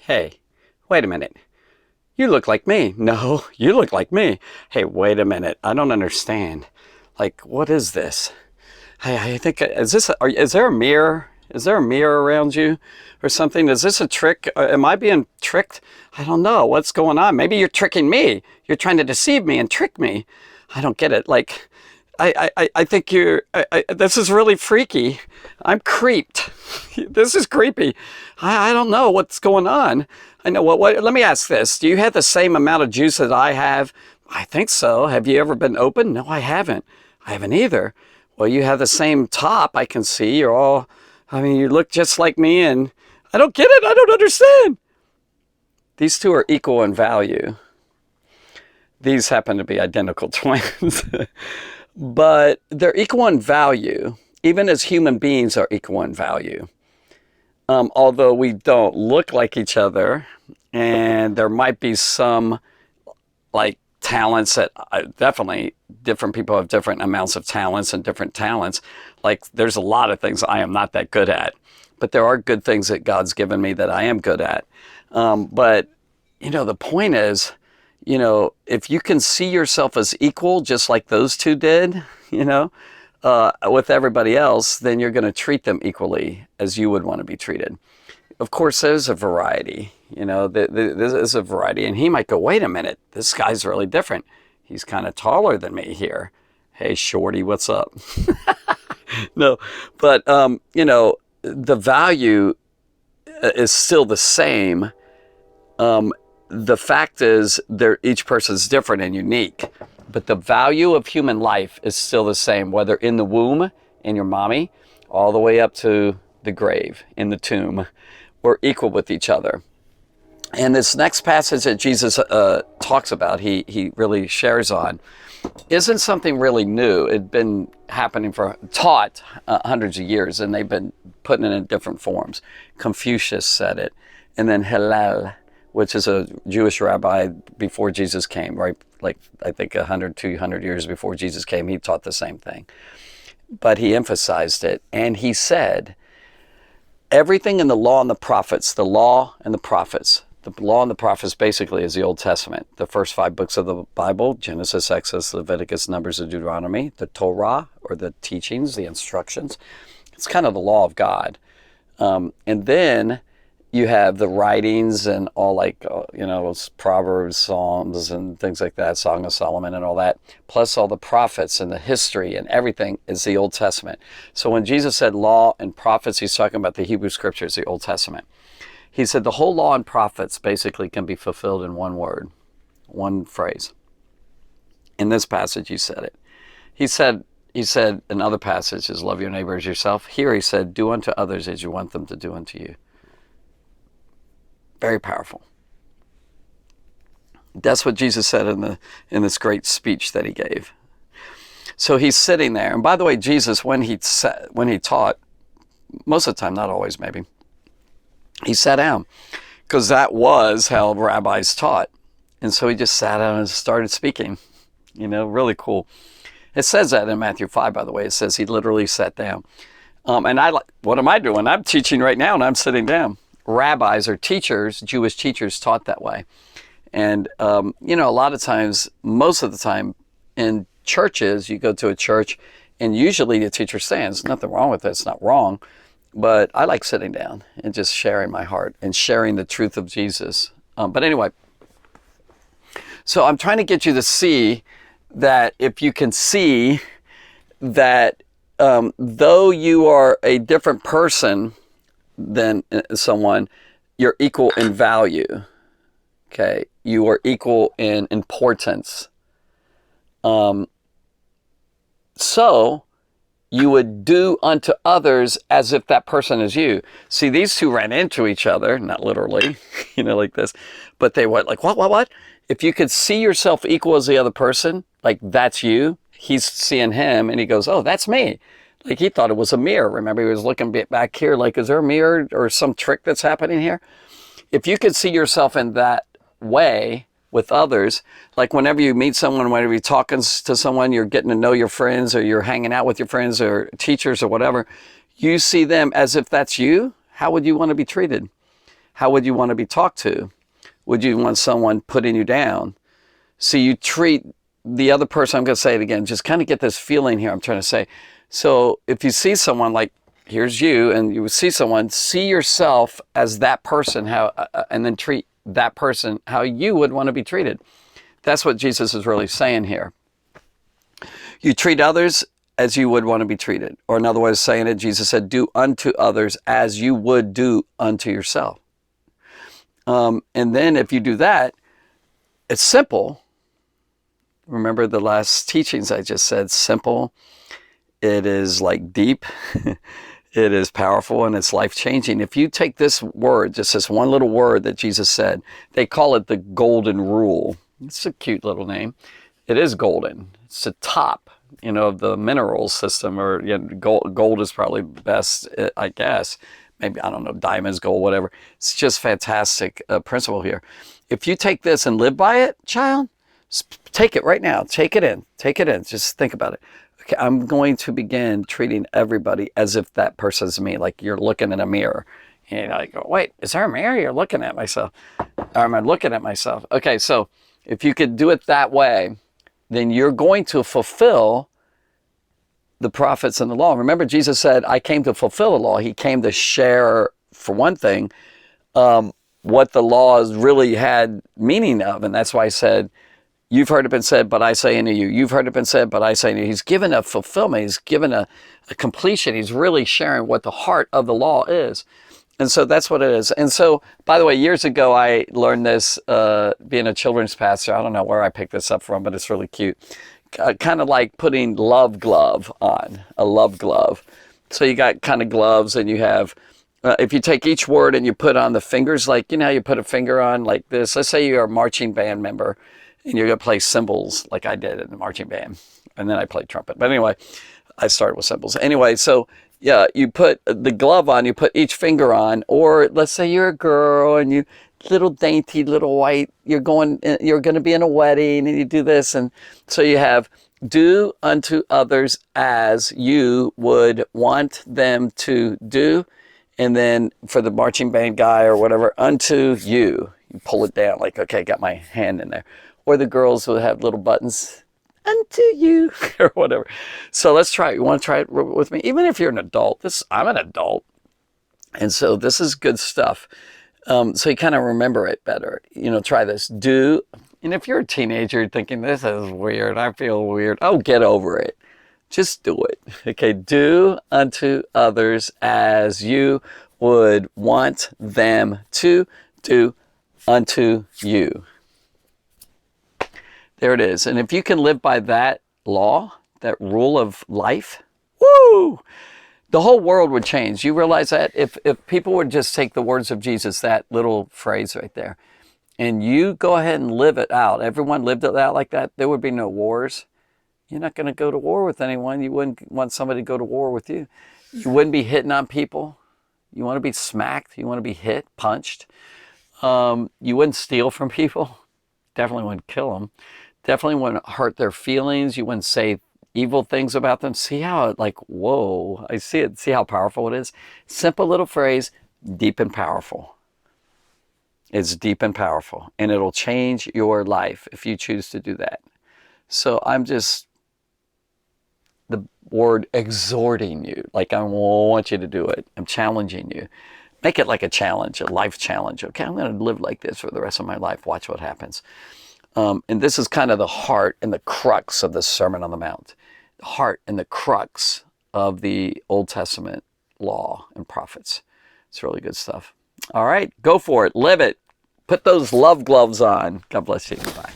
Hey, wait a minute. You look like me. No, you look like me. Hey, wait a minute. I don't understand. Like, what is this? Hey, I think, is there a mirror? Is there a mirror around you or something? Is this a trick? Am I being tricked? I don't know. What's going on? Maybe you're tricking me. You're trying to deceive me and trick me. I don't get it. Like, I think this is really freaky. I'm creeped. This is creepy. I don't know what's going on. I know let me ask this. Do you have the same amount of juice that I have? I think so. Have you ever been open? No, I haven't. I haven't either. Well, you have the same top. I can see you look just like me and I don't get it. I don't understand. These two are equal in value. These happen to be identical twins. But they're equal in value. Even as human beings are equal in value. Although we don't look like each other, and there might be some like talents that definitely different people have different amounts of talents and different talents. Like there's a lot of things I am not that good at, but there are good things that God's given me that I am good at. But the point is, if you can see yourself as equal, just like those two did, with everybody else, then you're going to treat them equally as you would want to be treated. Of course, there's a variety, there's a variety. And he might go, wait a minute, this guy's really different. He's kind of taller than me here. Hey, shorty, what's up? No, but, the value is still the same. The fact is, each person's different and unique. But the value of human life is still the same, whether in the womb, in your mommy, all the way up to the grave, in the tomb. We're equal with each other. And this next passage that Jesus talks about, he really shares on, isn't something really new. It'd been taught hundreds of years, and they've been putting it in different forms. Confucius said it, and then Hillel, which is a Jewish rabbi before Jesus came, right? Like, I think 100, 200 years before Jesus came, he taught the same thing. But he emphasized it, and he said, everything in the law and the prophets, the law and the prophets basically is the Old Testament. The first 5 books of the Bible, Genesis, Exodus, Leviticus, Numbers, and Deuteronomy, the Torah, or the teachings, the instructions. It's kind of the law of God. And then you have the writings and all Proverbs, Psalms, and things like that, Song of Solomon and all that, plus all the prophets and the history and everything is the Old Testament. So when Jesus said law and prophets, he's talking about the Hebrew Scriptures, the Old Testament. He said the whole law and prophets basically can be fulfilled in one word, one phrase. In this passage, he said it. He said in other passages, love your neighbor as yourself. Here he said, do unto others as you want them to do unto you. Very powerful. That's what Jesus said in this great speech that he gave. So he's sitting there. And by the way, Jesus, when he taught, most of the time, not always maybe, he sat down because that was how rabbis taught. And so he just sat down and started speaking. Really cool. It says that in Matthew 5, by the way. It says he literally sat down. What am I doing? I'm teaching right now and I'm sitting down. Rabbis or teachers, Jewish teachers, taught that way. And, a lot of times, most of the time in churches, you go to a church and usually the teacher stands. Nothing wrong with it. It's not wrong. But I like sitting down and just sharing my heart and sharing the truth of Jesus. But anyway, so I'm trying to get you to see that if you can see that though you are a different person than someone, you're equal in value. Okay, you are equal in importance. So you would do unto others as if that person is you. See, these two ran into each other, not literally, like this, but they went like, what? If you could see yourself equal as the other person, like that's you, he's seeing him and he goes, oh, that's me. Like he thought it was a mirror. Remember, he was looking back here like, is there a mirror or some trick that's happening here? If you could see yourself in that way with others, like whenever you meet someone, whenever you're talking to someone, you're getting to know your friends or you're hanging out with your friends or teachers or whatever, you see them as if that's you, how would you want to be treated? how would you want to be talked to? Would you want someone putting you down? So you treat the other person, I'm going to say it again, just kind of get this feeling here I'm trying to say. So if you see someone, like here's you, and you see someone, see yourself as that person, and then treat that person how you would want to be treated. That's what Jesus is really saying here. You treat others as you would want to be treated. Or another way of saying it, Jesus said, do unto others as you would do unto yourself. And then if you do that, it's simple. Remember the last teachings I just said, simple. It is like deep. It is powerful, and it's life-changing. If you take this word, just this one little word that Jesus said, they call it the golden rule. It's a cute little name. It is golden. It's the top, of the mineral system, or gold is probably best, I guess. Maybe, I don't know, diamonds, gold, whatever. It's just fantastic principle here. If you take this and live by it, child, take it right now. Take it in. Take it in. Just think about it. Okay, I'm going to begin treating everybody as if that person's me, like you're looking in a mirror. And I go, wait, is there a mirror? You're looking at myself. Or am I looking at myself? Okay, so if you could do it that way, then you're going to fulfill the prophets and the law. Remember, Jesus said, I came to fulfill the law. He came to share, for one thing, what the laws really had meaning of. And that's why I said, you've heard it been said, but I say unto you. You've heard it been said, but I say unto you. He's given a fulfillment. He's given a completion. He's really sharing what the heart of the law is. And so that's what it is. And so, by the way, years ago, I learned this being a children's pastor. I don't know where I picked this up from, but it's really cute. Kind of like putting love glove on, a love glove. So you got kind of gloves, and you have, if you take each word and you put on the fingers, like, how you put a finger on like this. Let's say you're a marching band member, and you're going to play cymbals like I did in the marching band. And then I played trumpet. But anyway, I started with cymbals. Anyway, so yeah, you put the glove on, you put each finger on, or let's say you're a girl and you little dainty, little white, you're going to be in a wedding, and you do this. And so you have do unto others as you would want them to do. And then for the marching band guy or whatever, unto you. You pull it down like, okay, got my hand in there. Or the girls will have little buttons, unto you, or whatever. So let's try it. You want to try it with me? Even if you're an adult, I'm an adult. And so this is good stuff. So you kind of remember it better. Try this. Do, and if you're a teenager, you're thinking, this is weird. I feel weird. Oh, get over it. Just do it. Okay, do unto others as you would want them to do unto you. There it is. And if you can live by that law, that rule of life, woo, the whole world would change. You realize that? If people would just take the words of Jesus, that little phrase right there, and you go ahead and live it out, everyone lived it out like that, there would be no wars. You're not going to go to war with anyone. You wouldn't want somebody to go to war with you. You wouldn't be hitting on people. You want to be smacked. You want to be hit, punched. You wouldn't steal from people. Definitely wouldn't kill them. Definitely wouldn't hurt their feelings. You wouldn't say evil things about them. See how it, like, whoa, I see it. See how powerful it is? Simple little phrase, deep and powerful. It's deep and powerful. And it'll change your life if you choose to do that. So I'm just, the word exhorting you, like I want you to do it. I'm challenging you. Make it like a challenge, a life challenge. Okay, I'm going to live like this for the rest of my life. Watch what happens. And this is kind of the heart and the crux of the Sermon on the Mount. The heart and the crux of the Old Testament law and prophets. It's really good stuff. All right, go for it. Live it. Put those love gloves on. God bless you. Bye.